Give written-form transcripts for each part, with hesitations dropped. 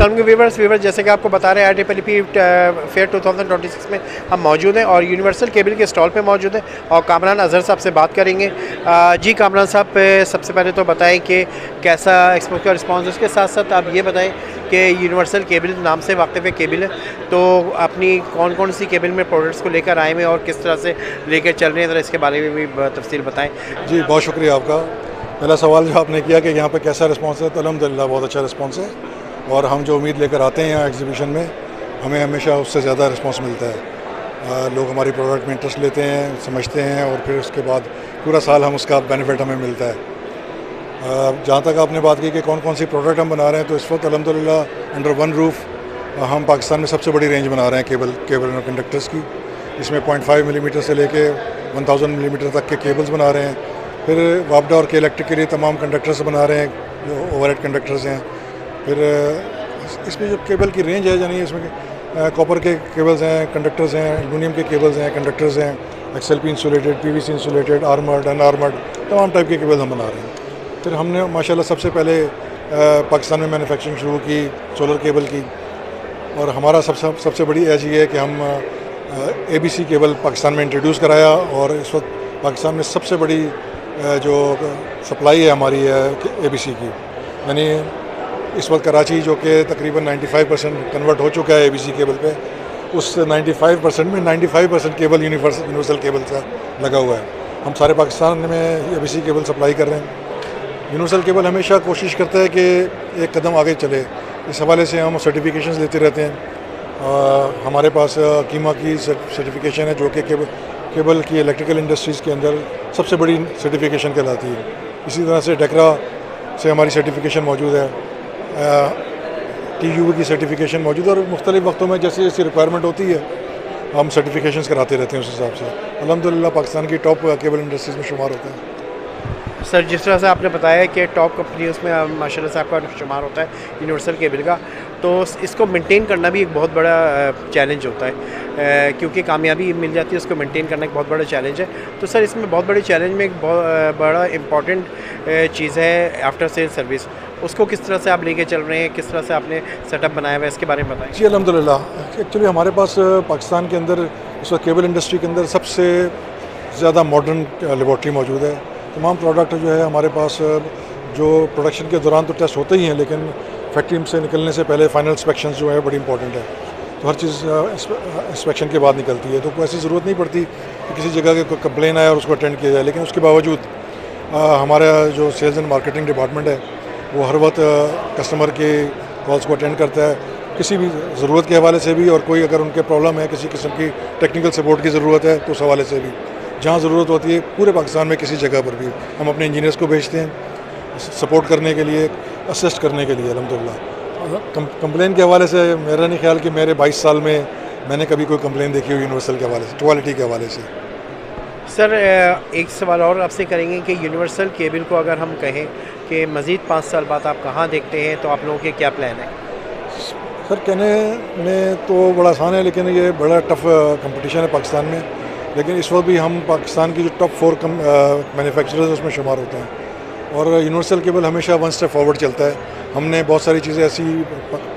السلام ویورز جیسے کہ آپ کو بتا رہے ہیں IEEE فیئر 2026 میں ہم موجود ہیں اور یونیورسل کیبل کے اسٹال پہ موجود ہیں اور کامران اظہر صاحب سے بات کریں گے. جی کامران صاحب, سب سے پہلے تو بتائیں کہ کیسا ایکسپو کا رسپانس. اس کے ساتھ ساتھ آپ یہ بتائیں کہ یونیورسل کیبل نام سے واقف ہے کیبل ہے, تو اپنی کون کون سی کیبل میں پروڈکٹس کو لے کر آئے ہیں اور کس طرح سے لے کر چل رہے ہیں, ذرا اس کے بارے میں بھی تفصیل بتائیں. جی بہت شکریہ آپ کا. پہلا سوال جو آپ نے کیا کہ یہاں پہ کیسا رسپانس ہے, تو الحمدللہ بہت اچھا رسپانس ہے, اور ہم جو امید لے کر آتے ہیں یہاں ایگزیبیشن میں ہمیں ہمیشہ اس سے زیادہ رسپانس ملتا ہے. لوگ ہماری پروڈکٹ میں انٹرسٹ لیتے ہیں, سمجھتے ہیں, اور پھر اس کے بعد پورا سال ہم اس کا بینیفٹ ہمیں ملتا ہے. جہاں تک آپ نے بات کی کہ کون کون سی پروڈکٹ ہم بنا رہے ہیں, تو اس وقت الحمدللہ انڈر ون روف ہم پاکستان میں سب سے بڑی رینج بنا رہے ہیں کیبل اور کنڈکٹرز کی. اس میں 0.5 ملی میٹر سے لے کے 1000 ملی میٹر تک کے کیبلز بنا رہے ہیں. پھر وابڈا اور کے الیکٹرک کے لیے تمام کنڈکٹرز بنا رہے ہیں جو اوور ہیڈ کنڈکٹرز ہیں. پھر اس میں جو کیبل کی رینج ہے, یعنی اس میں کاپر کے کیبلز ہیں, کنڈکٹرز ہیں, ایلومینیم کے کیبلز ہیں, کنڈکٹرز ہیں, XLP insulated, PVC insulated, armoured, unarmoured, تمام ٹائپ کے کیبلز ہم بنا رہے ہیں. پھر ہم نے ماشاءاللہ سب سے پہلے پاکستان میں مینوفیکچرنگ شروع کی سولر کیبل کی, اور ہمارا سب سے بڑی ایج یہ ہے کہ ہم ABC کیبل پاکستان میں انٹروڈیوس کرایا, اور اس وقت پاکستان میں سب سے بڑی جو سپلائی ہے ہماری ہے ABC کی. یعنی اس وقت کراچی جو کہ تقریباً 95% کنورٹ ہو چکا ہے ABC کیبل پہ, اس 95% میں 95% کیبل یونیورسل کیبل کا لگا ہوا ہے. ہم سارے پاکستان میں ABC کیبل سپلائی کر رہے ہیں. یونیورسل کیبل ہمیشہ کوشش کرتا ہے کہ ایک قدم آگے چلے. اس حوالے سے ہم سرٹیفکیشنز لیتے رہتے ہیں. ہمارے پاس کیما کی سرٹیفکیشن ہے جو کہ کیبل کی الیکٹریکل انڈسٹریز کے اندر سب سے بڑی سرٹیفکیشن کہلاتی ہے. اسی طرح سے ڈیکرا سے ہماری سرٹیفکیشن موجود ہے, TUV کی سرٹیفکیشن موجود ہے, اور مختلف وقتوں میں جیسی جیسی ریکوائرمنٹ ہوتی ہے ہم سرٹیفکیشنز کراتے رہتے ہیں. اس حساب سے الحمدللہ پاکستان کی ٹاپ کیبل انڈسٹریز میں شمار ہوتا ہے. سر جس طرح سے آپ نے بتایا کہ ٹاپ کمپنی اس میں ماشاءاللہ سے آپ کا شمار ہوتا ہے یونیورسل کیبل کا, تو اس کو مینٹین کرنا بھی ایک بہت بڑا چیلنج ہوتا ہے, کیونکہ کامیابی مل جاتی ہے اس کو مینٹین کرنا ایک بہت بڑا چیلنج ہے. تو سر اس میں بہت بڑے چیلنج میں ایک بہت بڑا امپورٹنٹ چیز ہے آفٹر سیل سروس. اس کو کس طرح سے آپ لے کے چل رہے ہیں, کس طرح سے آپ نے سیٹ اپ بنایا ہوا ہے, اس کے بارے میں بتائیں. جی الحمدللہ ایکچولی ہمارے پاس پاکستان کے اندر اس وقت کیبل انڈسٹری کے اندر سب سے زیادہ ماڈرن لیبارٹری موجود ہے. تمام پروڈکٹ جو ہے ہمارے پاس جو پروڈکشن کے دوران تو ٹیسٹ ہوتے ہی ہیں, لیکن فیکٹری سے نکلنے سے پہلے فائنل انسپیکشنز جو ہے بڑی امپورٹنٹ ہے. تو ہر چیز انسپیکشن کے بعد نکلتی ہے, تو کوئی ایسی ضرورت نہیں پڑتی کہ کسی جگہ کے کوئی کمپلین آئے اور اس کو اٹینڈ کیا جائے. لیکن اس کے باوجود ہمارا جو سیلز اینڈ مارکیٹنگ ڈپارٹمنٹ ہے وہ ہر وقت کسٹمر کے کالس کو اٹینڈ کرتا ہے, کسی بھی ضرورت کے حوالے سے بھی, اور کوئی اگر ان کے پرابلم ہے, کسی قسم کی ٹیکنیکل سپورٹ کی ضرورت ہے تو اس حوالے سے بھی جہاں ضرورت ہوتی ہے پورے پاکستان میں کسی جگہ پر بھی ہم اپنے انجینئرس کو بھیجتے ہیں سپورٹ کرنے کے لیے, اسسٹ کرنے کے لیے. الحمدللہ کمپلین کے حوالے سے میرا نہیں خیال کہ میرے 22 سال میں نے کبھی کوئی کمپلین دیکھی ہو یونیورسل کے حوالے سے, کوالٹی کے حوالے سے. سر ایک سوال اور آپ سے کریں گے کہ یونیورسل کیبل کو اگر ہم کہیں کہ مزید 5 سال بعد آپ کہاں دیکھتے ہیں, تو آپ لوگوں کے کیا پلان ہیں؟ سر کہنے میں تو بڑا آسان ہے, لیکن یہ بڑا ٹف کمپٹیشن ہے پاکستان میں. لیکن اس وقت بھی ہم پاکستان کی جو ٹاپ 4 مینوفیکچررز اس میں شمار ہوتے ہیں, اور یونیورسل کیبل ہمیشہ 1 اسٹیپ فارورڈ چلتا ہے. ہم نے بہت ساری چیزیں ایسی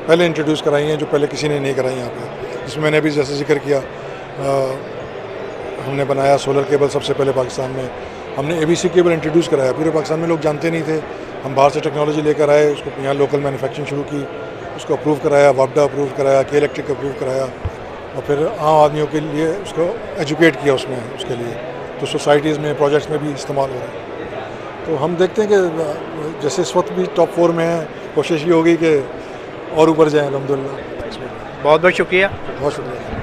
پہلے انٹروڈیوس کرائی ہیں جو پہلے کسی نے نہیں کرائی یہاں پہ, جس میں میں نے ابھی جیسے ذکر کیا ہم نے بنایا سولر کیبل سب سے پہلے پاکستان میں. ہم نے ABC کیبل انٹروڈیوس کرایا, پورے پاکستان میں لوگ جانتے نہیں تھے. ہم باہر سے ٹیکنالوجی لے کر آئے, اس کو یہاں لوکل مینوفیکچرنگ شروع کی, اس کو اپروو کرایا, وابڈا اپروو کرایا, کے الیکٹرک اپروو کرایا, اور پھر عام آدمیوں کے لیے اس کو ایجوکیٹ کیا اس میں اس کے لیے, تو سوسائٹیز میں پروجیکٹس میں بھی استعمال ہو رہا ہے. تو ہم دیکھتے ہیں کہ جیسے اس وقت بھی ٹاپ 4 میں ہیں, کوشش یہ ہوگی کہ اور اوپر جائیں الحمدللہ. بہت بہت شکریہ. بہت شکریہ.